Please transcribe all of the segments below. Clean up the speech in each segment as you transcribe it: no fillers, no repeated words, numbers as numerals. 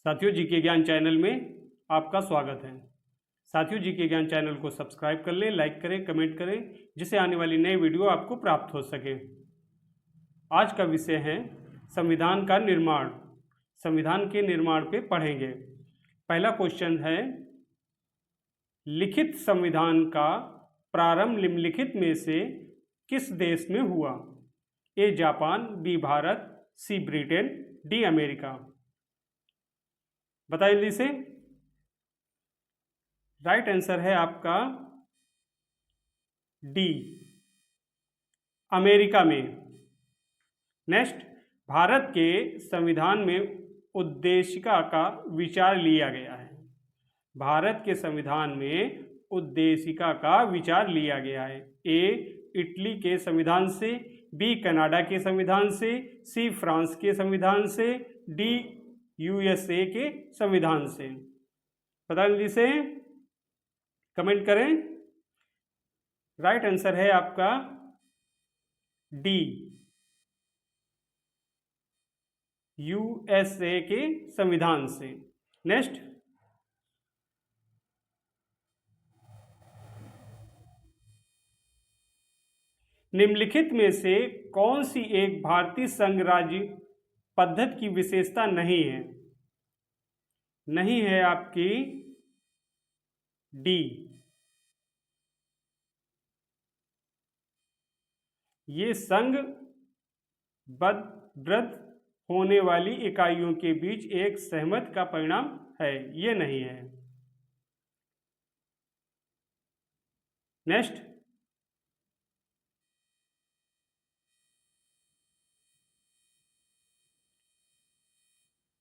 साथियों, जीके ज्ञान चैनल में आपका स्वागत है। साथियों, जीके ज्ञान चैनल को सब्सक्राइब कर लें, लाइक करें, कमेंट करें, जिससे आने वाली नई वीडियो आपको प्राप्त हो सके। आज का विषय है संविधान का निर्माण। संविधान के निर्माण पे पढ़ेंगे। पहला क्वेश्चन है, लिखित संविधान का प्रारंभ निम्नलिखित में से किस देश में हुआ? A Japan, B Bharat, C Britain, D America. बताइए जल्दी से। राइट आंसर है आपका डी, अमेरिका में। नेक्स्ट, भारत के संविधान में उद्देशिका का विचार लिया गया है। भारत के संविधान में उद्देशिका का विचार लिया गया है। ए इटली के संविधान से, बी कनाडा के संविधान से, सी फ्रांस के संविधान से, डी यूएसए के संविधान से। पता जल्दी से, कमेंट करें। राइट आंसर है आपका डी, यूएसए के संविधान से। नेक्स्ट, निम्नलिखित में से कौन सी एक भारतीय संघ राज्य पद्धति की विशेषता नहीं है? नहीं है आपकी डी, ये संघबद्ध होने वाली इकाइयों के बीच एक सहमति का परिणाम है, ये नहीं है। नेक्स्ट,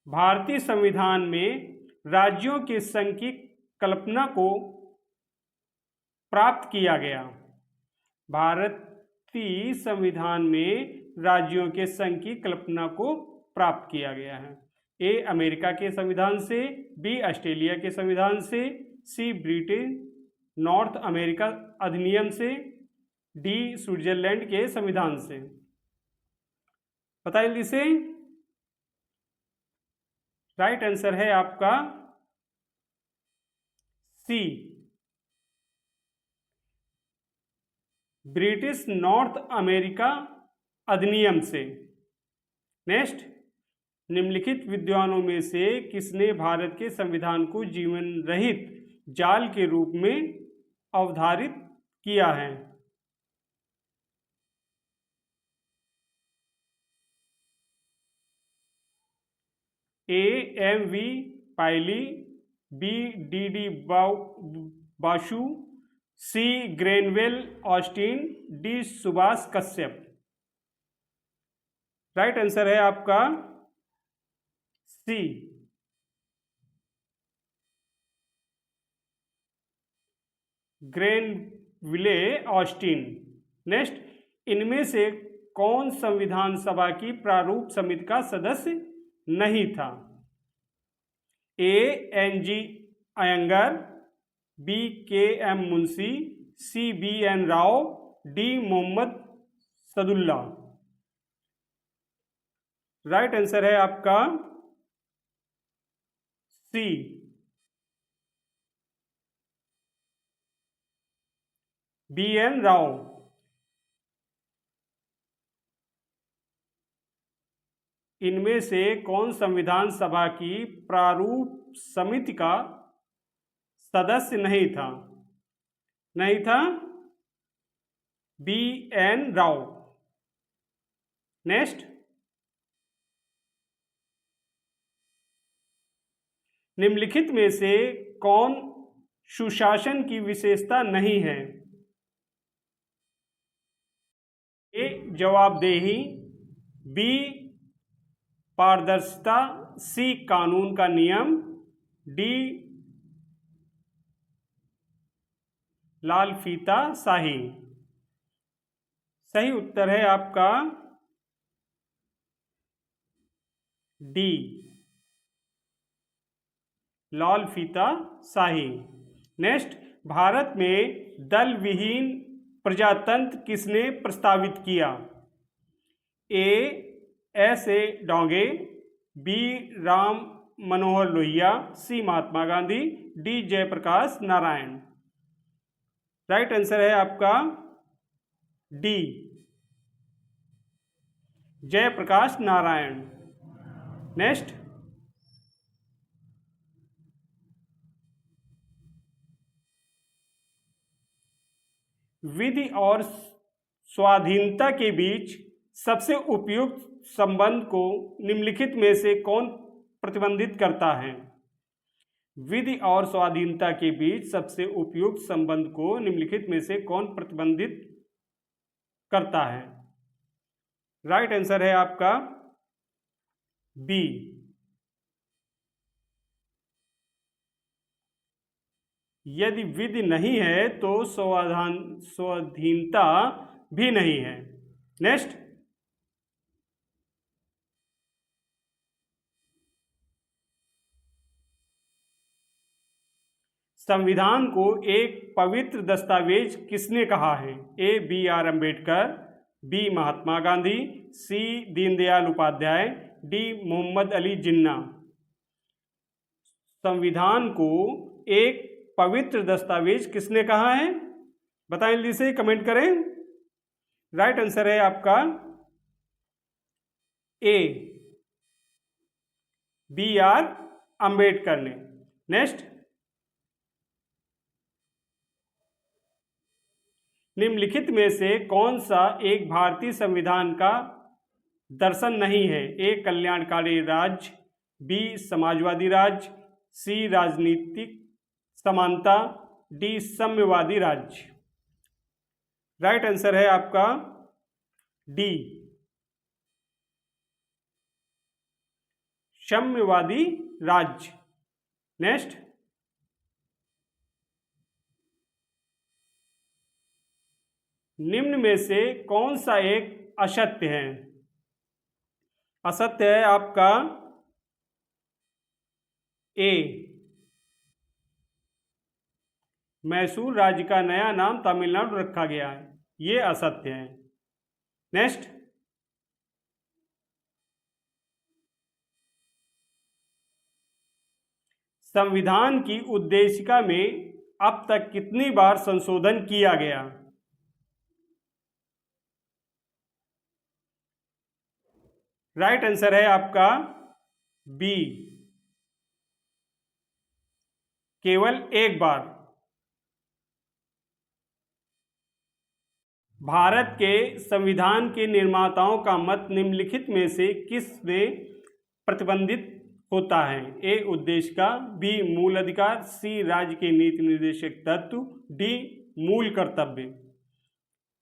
भारतीय संविधान में राज्यों के संघ की कल्पना को प्राप्त किया गया। भारतीय संविधान में राज्यों के संघ की कल्पना को प्राप्त किया गया है। ए अमेरिका के संविधान से, बी ऑस्ट्रेलिया के संविधान से, सी ब्रिटेन नॉर्थ अमेरिका अधिनियम से, डी स्विट्जरलैंड के संविधान से। बताइए जल्दी से। राइट आंसर है आपका सी, ब्रिटिश नॉर्थ अमेरिका अधिनियम से। नेक्स्ट, निम्नलिखित विद्वानों में से किसने भारत के संविधान को जीवन रहित जाल के रूप में अवधारित किया है? A M V Pylee, B D D Basu, C Granville Austin, D Subhash Kashyap. Right answer है आपका सी, ग्रेनविले ऑस्टिन। नेक्स्ट, इनमें से कौन संविधान सभा की प्रारूप समिति का सदस्य नहीं था? A N G Ayyangar, B K M Munshi, C B N Rau, D Mohammad Saadulla. Right answer है आपका सी, बी एन राव। इनमें से कौन संविधान सभा की प्रारूप समिति का सदस्य नहीं था? नहीं था बी एन राव। नेक्स्ट, निम्नलिखित में से कौन सुशासन की विशेषता नहीं है? ए जवाबदेही, बी पारदर्शिता, सी कानून का नियम, डी लाल फीता शाही। सही उत्तर है आपका डी, लाल फीता शाही। नेक्स्ट, भारत में दल विहीन प्रजातंत्र किसने प्रस्तावित किया? A S A Dange, B Ram Manohar Lohia, C Mahatma Gandhi, D Jayaprakash Narayan. Right answer है आपका डी जयप्रकाश नारायण। नेक्स्ट, विधि और स्वाधीनता के बीच सबसे उपयुक्त संबंध को निम्नलिखित में से कौन प्रतिबंधित करता है? विधि और स्वाधीनता के बीच सबसे उपयुक्त संबंध को निम्नलिखित में से कौन प्रतिबंधित करता है? राइट आंसर है आपका बी यदि विधि नहीं है तो स्वाधीनता भी नहीं है। नेक्स्ट, संविधान को एक पवित्र दस्तावेज किसने कहा है? A B R Ambedkar, B Mahatma Gandhi, C Deendayal Upadhyay, D Mohammad Ali Jinnah. संविधान को एक पवित्र दस्तावेज किसने कहा है? बताएं, जल्दी से कमेंट करें। राइट आंसर है आपका ए बी आर अम्बेडकर ने। नेक्स्ट, निम्नलिखित में से कौन सा एक भारतीय संविधान का दर्शन नहीं है? ए कल्याणकारी राज्य, बी समाजवादी राज्य, सी राजनीतिक समानता, डी साम्यवादी राज्य। राइट आंसर है आपका डी साम्यवादी राज्य। नेक्स्ट, निम्न में से कौन सा एक असत्य है? असत्य है आपका ए मैसूर राज्य का नया नाम तमिलनाडु रखा गया है, ये असत्य है। नेक्स्ट, संविधान की उद्देशिका में अब तक कितनी बार संशोधन किया गया? राइट आंसर है आपका बी केवल एक बार। भारत के संविधान के निर्माताओं का मत निम्नलिखित में से किस में प्रतिबंधित होता है? ए उद्देशिका, बी मूल अधिकार, सी राज्य के नीति निर्देशक तत्व, डी मूल कर्तव्य।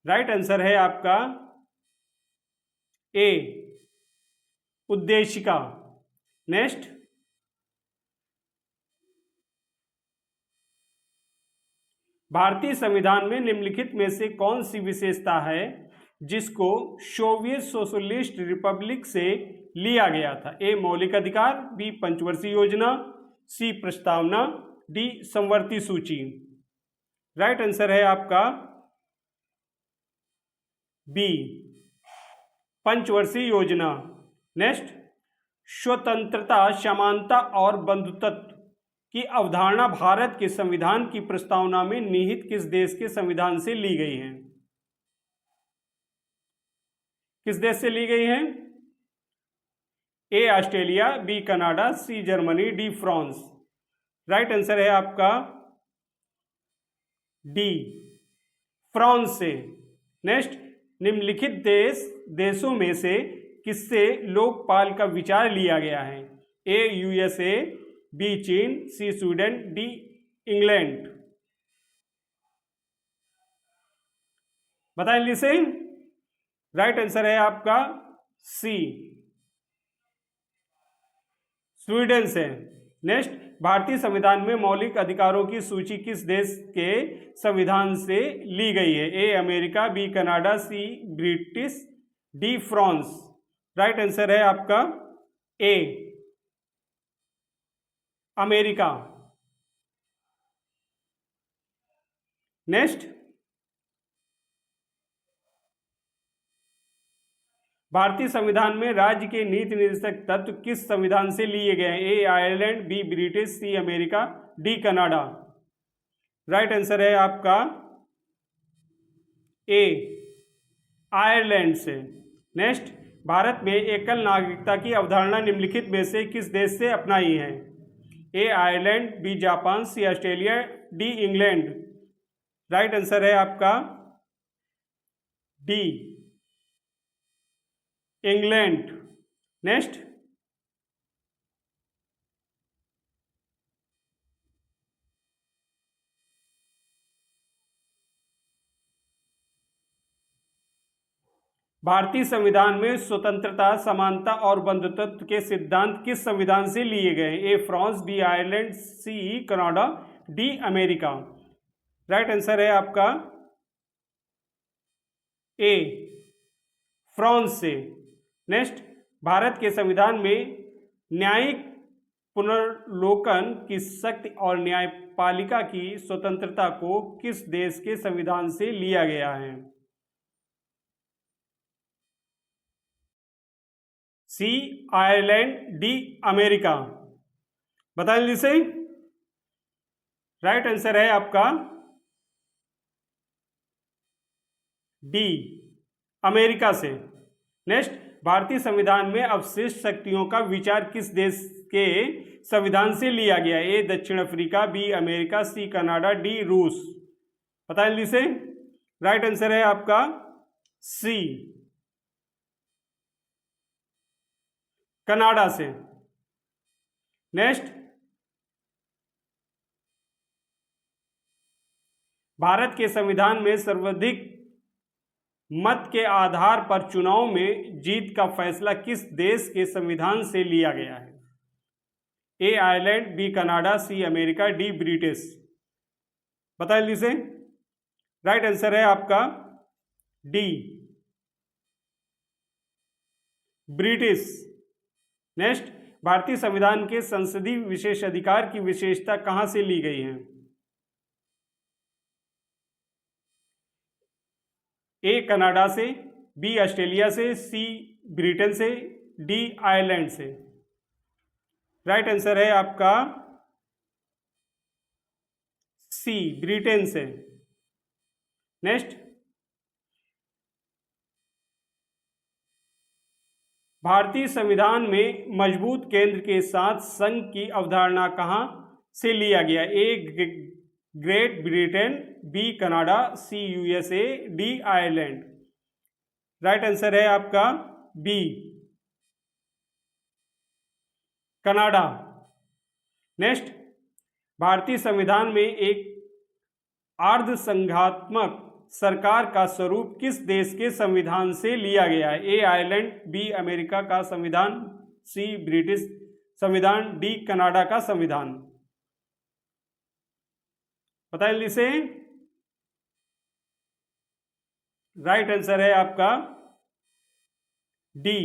राइट आंसर है आपका ए उद्देशिका। नेक्स्ट, भारतीय संविधान में निम्नलिखित में से कौन सी विशेषता है जिसको सोवियत सोशलिस्ट रिपब्लिक से लिया गया था? ए मौलिक अधिकार, बी पंचवर्षीय योजना, सी प्रस्तावना, डी समवर्ती सूची। राइट आंसर है आपका बी पंचवर्षीय योजना। नेक्स्ट, स्वतंत्रता, समानता और बंधुत्व की अवधारणा भारत के संविधान की प्रस्तावना में निहित किस देश के संविधान से ली गई है? किस देश से ली गई है? A Australia, B Canada, C Germany, D France. Right answer है आपका डी फ्रांस से। नेक्स्ट, निम्नलिखित देशों में से किससे लोकपाल का विचार लिया गया है? ए यूएसए, बी चीन, सी स्वीडन, डी इंग्लैंड। बताएं जल्दी से। राइट आंसर है आपका सी स्वीडन से। नेक्स्ट, भारतीय संविधान में मौलिक अधिकारों की सूची किस देश के संविधान से ली गई है? A America, B Canada, C British, D France. Right answer है आपका ए अमेरिका। नेक्स्ट, भारतीय संविधान में राज्य के नीति निर्देशक तत्व किस संविधान से लिए गए हैं? A Ireland, B British, C America, D Canada. Right answer है आपका ए आयरलैंड से। नेक्स्ट, भारत में एकल नागरिकता की अवधारणा निम्नलिखित में से किस देश से अपनाई है? A Ireland, B Japan, C Australia, D England. Right answer है आपका डी इंग्लैंड। नेक्स्ट, भारतीय संविधान में स्वतंत्रता, समानता और बंधुत्व के सिद्धांत किस संविधान से लिए गए? A France, B Ireland, C Canada, D America. Right answer है आपका ए फ्रांस से। नेक्स्ट, भारत के संविधान में न्यायिक पुनर्लोकन की शक्ति और न्यायपालिका की स्वतंत्रता को किस देश के संविधान से लिया गया है? सी आयरलैंड, डी अमेरिका। बता दीजिए से। राइट आंसर है आपका डी अमेरिका से। नेक्स्ट, भारतीय संविधान में अवशिष्ट शक्तियों का विचार किस देश के संविधान से लिया गया? ए दक्षिण Africa, B America, C Canada, D रूस। बता दीजिए से। राइट आंसर है आपका सी कनाडा से। नेक्स्ट, भारत के संविधान में सर्वाधिक मत के आधार पर चुनाव में जीत का फैसला किस देश के संविधान से लिया गया है? A Ireland, B Canada, C America, D British. बता लीजिए। राइट आंसर है आपका डी ब्रिटिश। नेक्स्ट, भारतीय संविधान के संसदीय विशेषाधिकार की विशेषता कहां से ली गई है? ए कनाडा से, बी ऑस्ट्रेलिया से, सी ब्रिटेन से, डी आयरलैंड से। राइट आंसर है आपका सी ब्रिटेन से। नेक्स्ट, भारतीय संविधान में मजबूत केंद्र के साथ संघ की अवधारणा कहां से लिया गया? A great Britain, B Canada, C USA, D Ireland. Right answer है आपका बी कनाडा। नेक्स्ट, भारतीय संविधान में एक अर्धसंघात्मक सरकार का स्वरूप किस देश के संविधान से लिया गया है? ए आयरलैंड, बी अमेरिका का संविधान, सी ब्रिटिश संविधान, डी कनाडा का संविधान। पता है इसे। राइट आंसर है आपका डी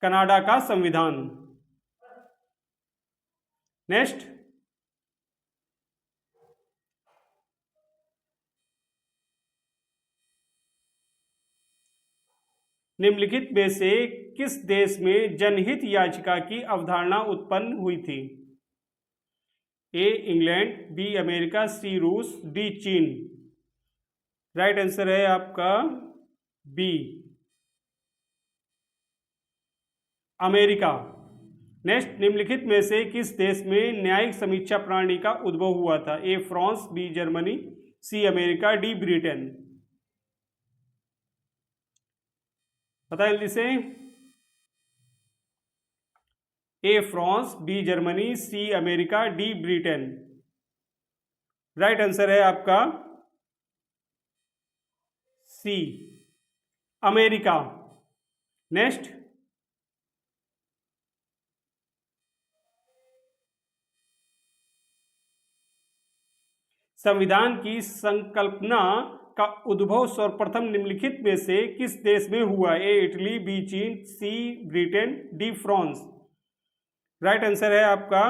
कनाडा का संविधान। नेक्स्ट, निम्नलिखित में से किस देश में जनहित याचिका की अवधारणा उत्पन्न हुई थी? ए इंग्लैंड, बी अमेरिका, सी रूस, डी चीन। राइट आंसर है आपका बी अमेरिका। नेक्स्ट, निम्नलिखित में से किस देश में न्यायिक समीक्षा प्रणाली का उद्भव हुआ था? A France, B Germany, C America, D Britain. बताएं जल्दी से। A France, B Germany, C America, D Britain. Right answer है आपका सी अमेरिका। नेक्स्ट, संविधान की संकल्पना का उद्भव सर्वप्रथम निम्नलिखित में से किस देश में हुआ? ए इटली, बी चीन, C Britain, D France. Right answer है आपका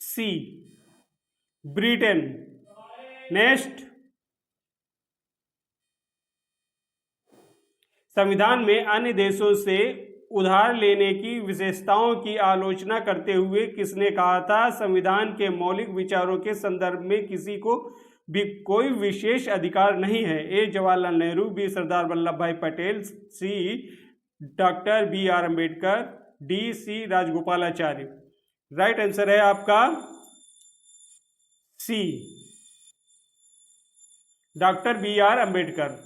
सी ब्रिटेन। नेक्स्ट, संविधान में अन्य देशों से उधार लेने की विशेषताओं की आलोचना करते हुए किसने कहा था? संविधान के मौलिक विचारों के संदर्भ में किसी को भी कोई विशेष अधिकार नहीं है। ए जवाहरलाल नेहरू, बी सरदार वल्लभ भाई Patel, C doctor B R Ambedkar, D C Rajagopalachari. Right answer है आपका C doctor B R Ambedkar.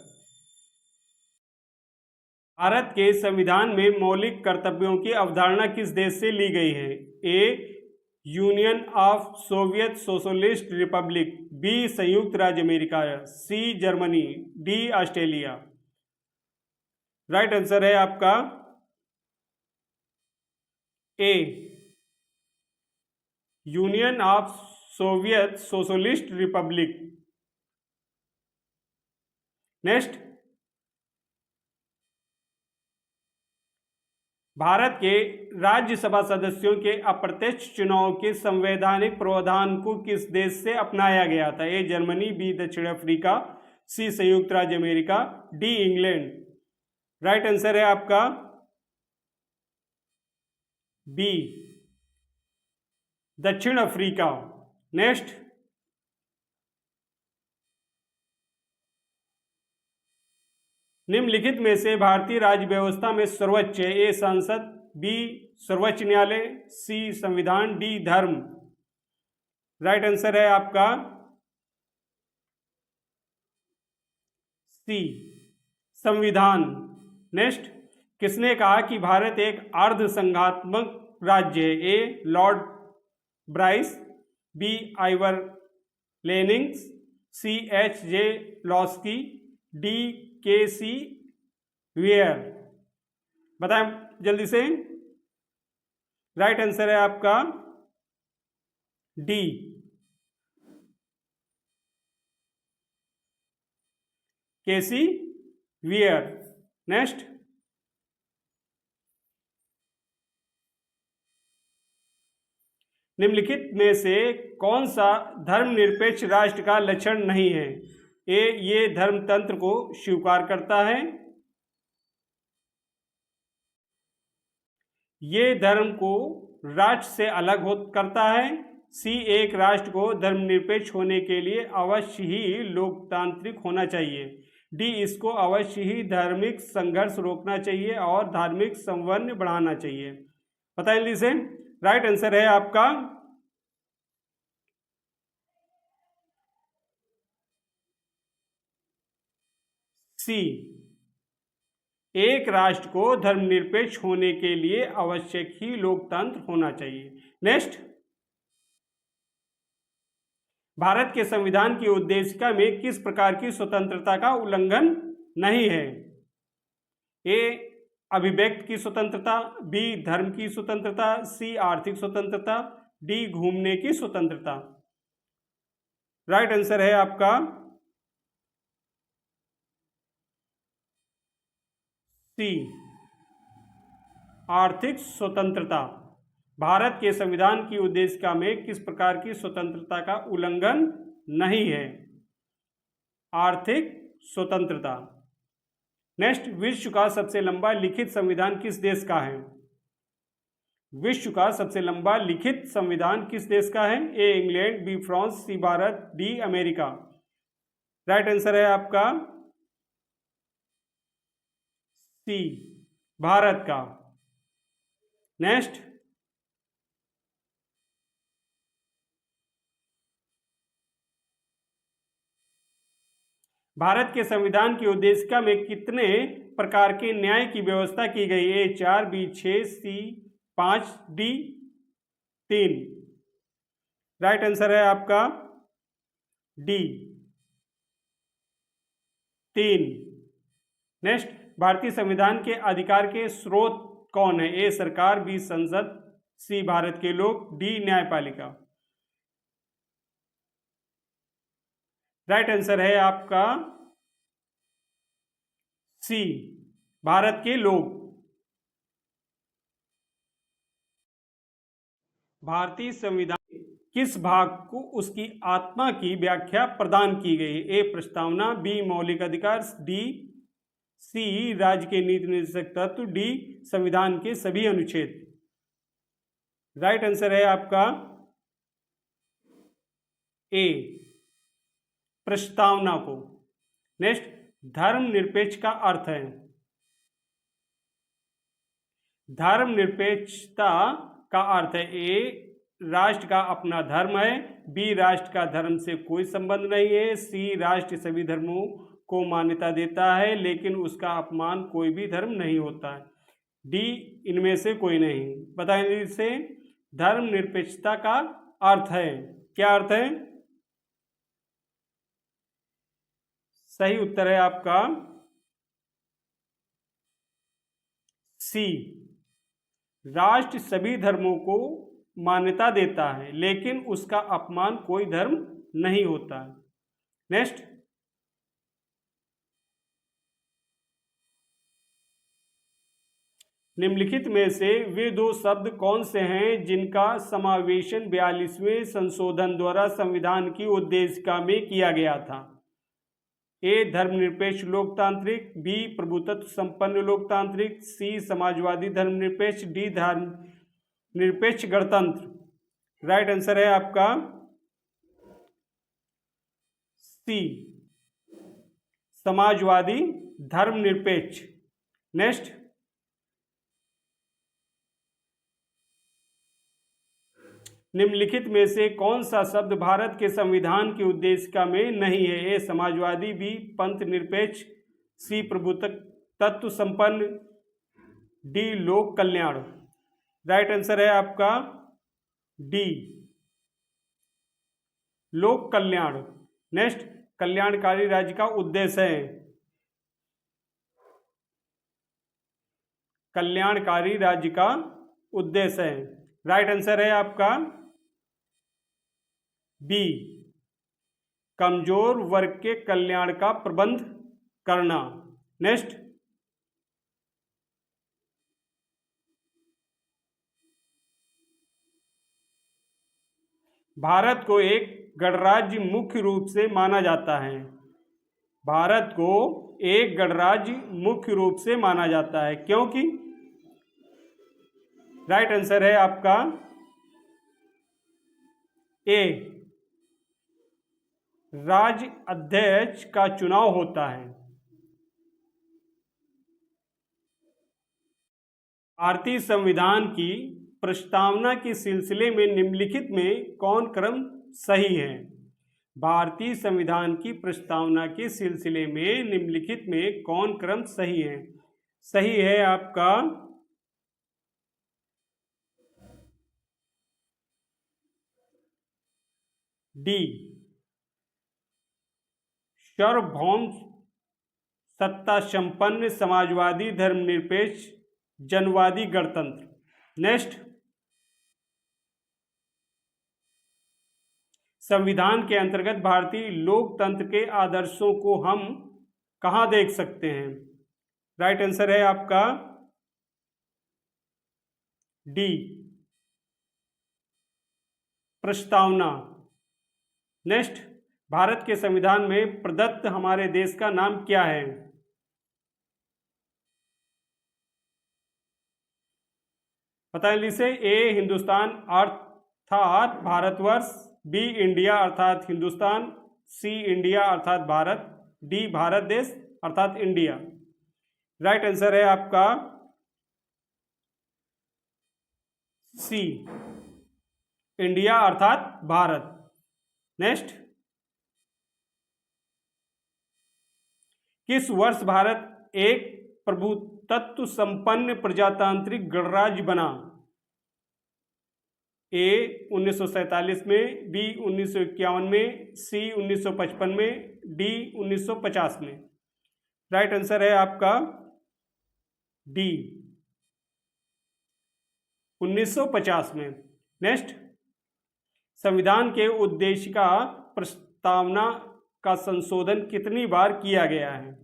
Bharat के संविधान में मौलिक कर्तव्यों की अवधारणा किस देश से ली गई है? A Union of Soviet Socialist Republic, B संयुक्त राज्य America, C Germany, D Australia. Right answer है आपका A Union of Soviet Socialist Republic. Next, Bharat के राज्यसभा सदस्यों के अप्रत्यक्ष चुनाव के संवैधानिक प्रावधान को किस देश से अपनाया गया था? ए जर्मनी, बी दक्षिण अफ्रीका, सी संयुक्त राज्य America, D England. Right answer है आपका बी दक्षिण अफ्रीका। नेक्स्ट, निम्नलिखित में से भारतीय राज्य व्यवस्था में सर्वोच्च है? ए संसद, बी सर्वोच्च न्यायालय, सी संविधान, डी धर्म। राइट आंसर है आपका सी संविधान। नेक्स्ट, किसने कहा कि भारत एक अर्ध संघात्मक राज्य है? A Lord Bryce, B Ivor Jennings, C H J Laski, D K C where. बताएं जल्दी से। राइट आंसर है आपका D K C where. Next, निम्नलिखित में से कौन सा धर्मनिरपेक्ष राष्ट्र का लक्षण नहीं है? ए ये धर्मतंत्र को स्वीकार करता है, ये धर्म को राष्ट्र से अलग करता है, सी एक राष्ट्र को धर्मनिरपेक्ष होने के लिए अवश्य ही लोकतांत्रिक होना चाहिए, डी इसको अवश्य ही धार्मिक संघर्ष रोकना चाहिए और धार्मिक संवर्ण बढ़ाना चाहिए। बताएं जल्दी से। राइट आंसर है आपका सी एक राष्ट्र को धर्मनिरपेक्ष होने के लिए आवश्यक ही लोकतंत्र होना चाहिए। नेक्स्ट, भारत के संविधान की उद्देशिका में किस प्रकार की स्वतंत्रता का उल्लंघन नहीं है? ए अभिव्यक्ति की स्वतंत्रता, बी धर्म की स्वतंत्रता, सी आर्थिक स्वतंत्रता, डी घूमने की स्वतंत्रता। राइट आंसर है आपका सी आर्थिक स्वतंत्रता। भारत के संविधान की उद्देशिका में किस प्रकार की स्वतंत्रता का उल्लंघन नहीं है? आर्थिक स्वतंत्रता। नेक्स्ट, विश्व का सबसे लंबा लिखित संविधान किस देश का है? विश्व का सबसे लंबा लिखित संविधान किस देश का है? A England, B France, C Bharat, D America. Right answer है आपका सी भारत का। नेक्स्ट, भारत के संविधान की उद्देशिका में कितने प्रकार के न्याय की व्यवस्था की गई? ए 4, बी 6, सी 5, डी 3। राइट आंसर है आपका डी 3। नेक्स्ट, भारतीय संविधान के अधिकार के स्रोत कौन है? ए सरकार, बी संसद, सी भारत के लोग, डी न्यायपालिका। राइट आंसर है आपका सी भारत के लोग। भारतीय संविधान किस भाग को उसकी आत्मा की व्याख्या प्रदान की गई? ए प्रस्तावना, बी मौलिक अधिकार, डी सी राज्य के नीति निर्देशक तत्व, डी संविधान के सभी अनुच्छेद। राइट आंसर है आपका ए, प्रस्तावना को। नेक्स्ट, धर्मनिरपेक्ष का अर्थ है। धर्मनिरपेक्षता का अर्थ है ए, राष्ट्र का अपना धर्म है, बी राष्ट्र का धर्म से कोई संबंध नहीं है, सी राष्ट्र सभी धर्मों को मान्यता देता है लेकिन उसका अपमान कोई भी धर्म नहीं होता है, डी इनमें से कोई नहीं। बताएं इसे। धर्मनिरपेक्षता का अर्थ है, क्या अर्थ है? सही उत्तर है आपका सी, राष्ट्र सभी धर्मों को मान्यता देता है लेकिन उसका अपमान कोई धर्म नहीं होता। नेक्स्ट, निम्नलिखित में से वे दो शब्द कौन से हैं जिनका समावेशन 42वें संशोधन द्वारा संविधान की उद्देशिका में किया गया था? ए धर्मनिरपेक्ष लोकतांत्रिक, बी प्रभुत्व संपन्न लोकतांत्रिक, सी समाजवादी धर्मनिरपेक्ष, डी धर्मनिरपेक्ष गणतंत्र। राइट आंसर है आपका सी, समाजवादी धर्मनिरपेक्ष। नेक्स्ट, निम्नलिखित में से कौन सा शब्द भारत के संविधान की उद्देशिका में नहीं है? ए समाजवादी, बी पंथ निरपेक्ष, सी प्रभुत्व तत्व संपन्न, डी लोक कल्याण। राइट आंसर है आपका डी, लोक कल्याण। नेक्स्ट, कल्याणकारी राज्य का उद्देश्य है। कल्याणकारी राज्य का उद्देश्य है। राइट आंसर है आपका बी, कमजोर वर्ग के कल्याण का प्रबंध करना। नेक्स्ट, भारत को एक गणराज्य मुख्य रूप से माना जाता है। भारत को एक गणराज्य मुख्य रूप से माना जाता है क्योंकि राइट आंसर है आपका ए, राज्य अध्यक्ष का चुनाव होता है। भारतीय संविधान की प्रस्तावना के सिलसिले में निम्नलिखित में कौन क्रम सही है? भारतीय संविधान की प्रस्तावना के सिलसिले में निम्नलिखित में कौन क्रम सही है? सही है आपका डी, सार्वभौम सत्ता संपन्न समाजवादी धर्मनिरपेक्ष जनवादी गणतंत्र। नेक्स्ट, संविधान के अंतर्गत भारतीय लोकतंत्र के आदर्शों को हम कहाँ देख सकते हैं? राइट आंसर है आपका डी, प्रस्तावना। नेक्स्ट, भारत के संविधान में प्रदत्त हमारे देश का नाम क्या है? बताएं इसे। ए हिंदुस्तान अर्थात भारतवर्ष, बी इंडिया अर्थात हिंदुस्तान, सी इंडिया अर्थात भारत, डी भारत देश अर्थात इंडिया। राइट आंसर है आपका सी, इंडिया अर्थात भारत। नेक्स्ट, किस वर्ष भारत एक प्रभुत्व संपन्न प्रजातांत्रिक गणराज्य बना? ए 1947 में, बी 1951 में, सी 1955 में, डी 1950 में। राइट आंसर है आपका डी, 1950 में। नेक्स्ट, संविधान के उद्देशिका प्रस्तावना का संशोधन कितनी बार किया गया है?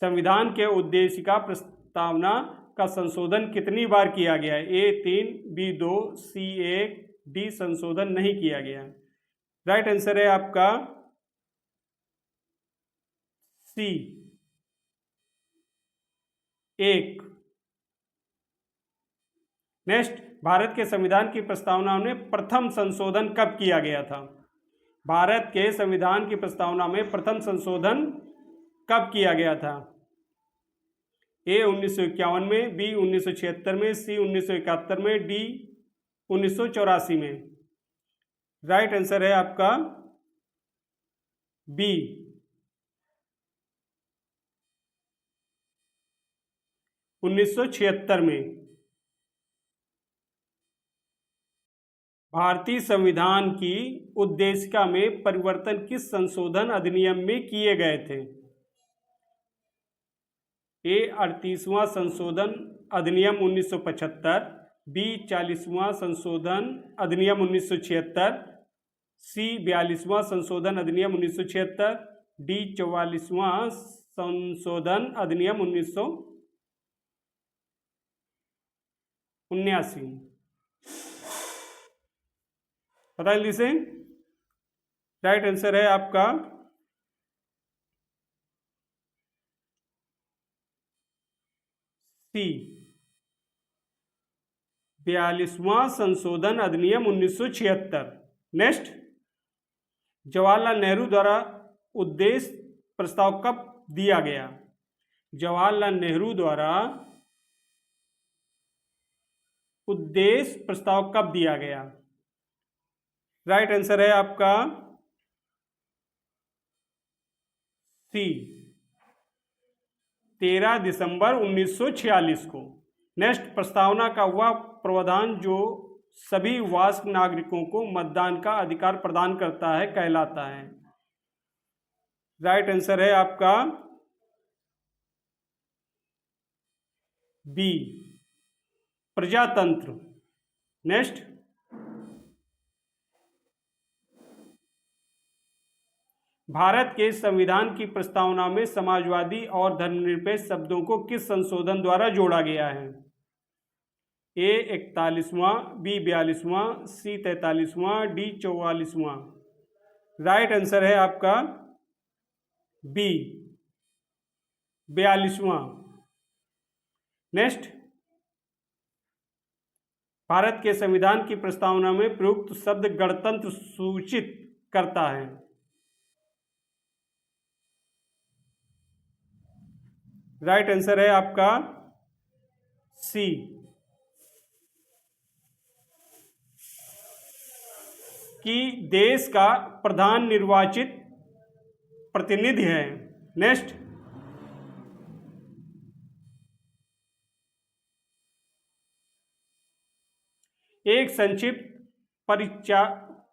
संविधान के उद्देशिका प्रस्तावना का संशोधन कितनी बार किया गया है? ए 3, बी 2, सी 1, डी संशोधन नहीं किया गया। राइट आंसर है आपका सी 1। नेक्स्ट, भारत के संविधान की प्रस्तावना में प्रथम संशोधन कब किया गया था? भारत के संविधान की प्रस्तावना में प्रथम संशोधन कब किया गया था? ए 1951 में, बी 1976 में, सी 1971 में, डी 1984 में। राइट आंसर है आपका बी 1976 में। भारतीय संविधान की उद्देशिका में परिवर्तन किस संशोधन अधिनियम में किए गए थे? ए 38वां संशोधन अधिनियम 1975, बी 40वां संशोधन अधिनियम 1976, सी 42वां संशोधन अधिनियम 1976, डी 44वां संशोधन अधिनियम 1979। पता है लिसे? राइट आंसर है आपका सी 42वां संशोधन अधिनियम 1976। नेक्स्ट, जवाहरलाल नेहरू द्वारा उद्देश्य प्रस्ताव कब दिया गया? जवाहरलाल नेहरू द्वारा उद्देश्य प्रस्ताव कब दिया गया? राइट आंसर है आपका सी 13 दिसंबर 1946 को। नेक्स्ट, प्रस्तावना का वह प्रावधान जो सभी वयस्क नागरिकों को मतदान का अधिकार प्रदान करता है कहलाता है? राइट आंसर है आपका बी प्रजातंत्र। नेक्स्ट, भारत के संविधान की प्रस्तावना में समाजवादी और धर्मनिरपेक्ष शब्दों को किस संशोधन द्वारा जोड़ा गया है? ए 41वां, बी 42वां, सी 43वां, डी 44वां। राइट आंसर है आपका बी 42वां। नेक्स्ट, भारत के संविधान की प्रस्तावना में प्रयुक्त शब्द गणतंत्र सूचित करता है? राइट आंसर है आपका सी कि देश का प्रधान निर्वाचित प्रतिनिधि है। नेक्स्ट, एक संक्षिप्त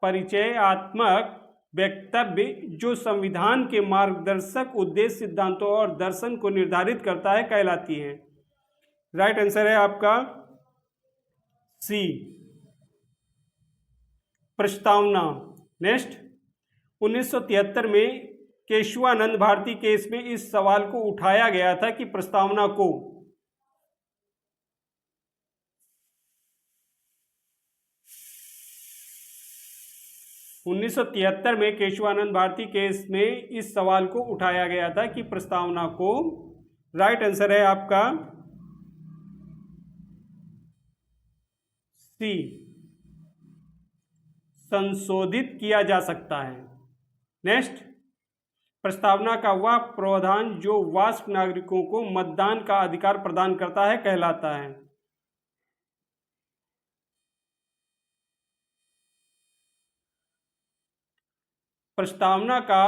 परिचयात्मक वक्तव्य जो संविधान के मार्गदर्शक उद्देश्य, सिद्धांतों और दर्शन को निर्धारित करता है कहलाती है? राइट आंसर है आपका सी प्रस्तावना। नेक्स्ट, 1973 में केशवानंद भारती केस में इस सवाल को उठाया गया था कि प्रस्तावना को 1973 में केशवानंद भारती केस में इस सवाल को उठाया गया था कि प्रस्तावना को, राइट आंसर है आपका सी संशोधित किया जा सकता है। नेक्स्ट, प्रस्तावना का वह प्रावधान जो वयस्क नागरिकों को मतदान का अधिकार प्रदान करता है कहलाता है? प्रस्तावना का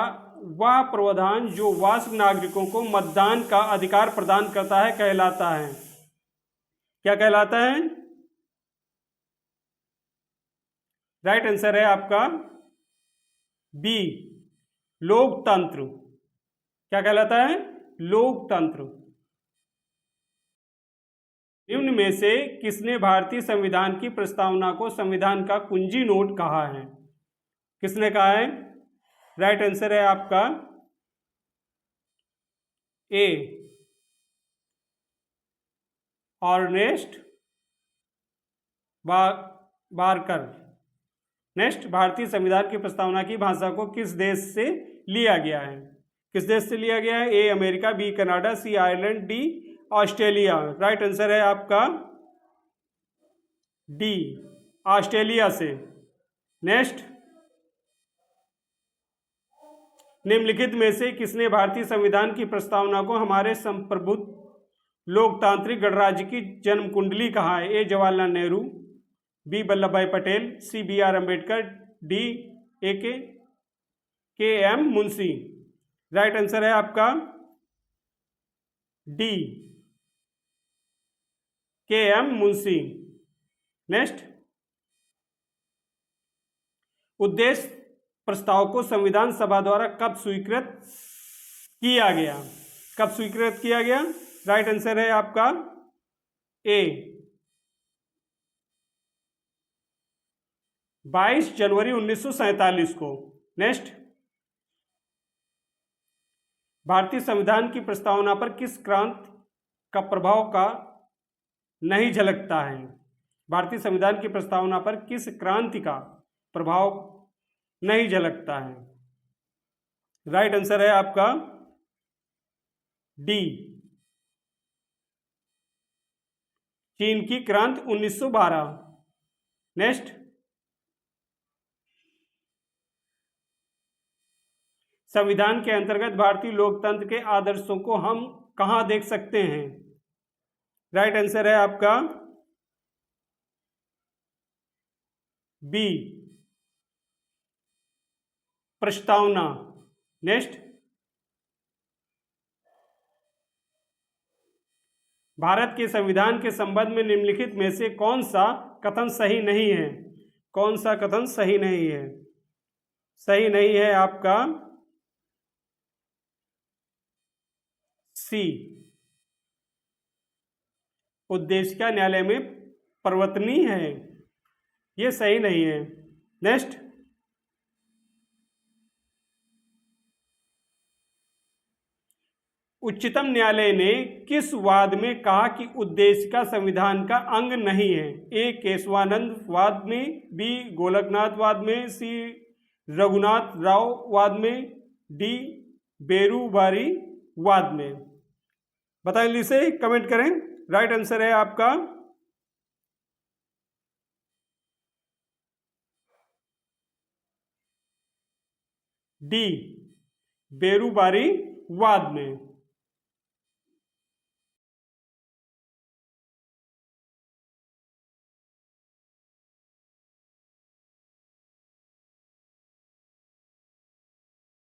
वह प्रावधान जो वयस्क नागरिकों को मतदान का अधिकार प्रदान करता है कहलाता है? क्या कहलाता है? राइट आंसर है आपका बी लोकतंत्र। क्या कहलाता है? लोकतंत्र। निम्न में से किसने भारतीय संविधान की प्रस्तावना को संविधान का कुंजी नोट कहा है? किसने कहा है? राइट आंसर है आपका ए अर्नेस्ट बारकर। नेक्स्ट, भारतीय संविधान की प्रस्तावना की भाषा को किस देश से लिया गया है? किस देश से लिया गया है? A America, B Canada, C Ireland, D Australia. Right answer है आपका डी ऑस्ट्रेलिया से। नेक्स्ट, निम्नलिखित में से किसने भारतीय संविधान की प्रस्तावना को हमारे संप्रभुत्व लोकतांत्रिक गणराज्य की जन्म कुंडली कहा है? ए जवाहरलाल नेहरू, बी वल्लभ भाई Patel, C B R Ambedkar, D A K M Munshi. Right answer है आपका डी के एम मुंशी। नेक्स्ट, उद्देश्य प्रस्ताव को संविधान सभा द्वारा कब स्वीकृत किया गया? कब स्वीकृत किया गया? राइट आंसर है आपका ए 22 जनवरी 1947 को। नेक्स्ट, भारतीय संविधान की प्रस्तावना पर किस क्रांति का प्रभाव का नहीं झलकता है? भारतीय संविधान की प्रस्तावना पर किस क्रांति का प्रभाव नहीं झलकता है? राइट आंसर है आपका डी चीन की क्रांति 1912। नेक्स्ट, संविधान के अंतर्गत भारतीय लोकतंत्र के आदर्शों को हम कहां देख सकते हैं? राइट आंसर है आपका बी प्रस्तावना। नेक्स्ट, भारत के संविधान के संबंध में निम्नलिखित में से कौन सा कथन सही नहीं है? कौन सा कथन सही नहीं है? सही नहीं है आपका सी, उद्देशिका न्यायालय में परिवर्तनीय है, ये सही नहीं है। नेक्स्ट, उच्चतम न्यायालय ने किस वाद में कहा कि उद्देशिका संविधान का अंग नहीं है? ए केशवानंद वाद में, बी गोलकनाथ वाद में, सी रघुनाथ राव वाद में, डी बेरूबारी वाद में। बताएं, इसे कमेंट करें। राइट आंसर है आपका डी बेरूबारी वाद में।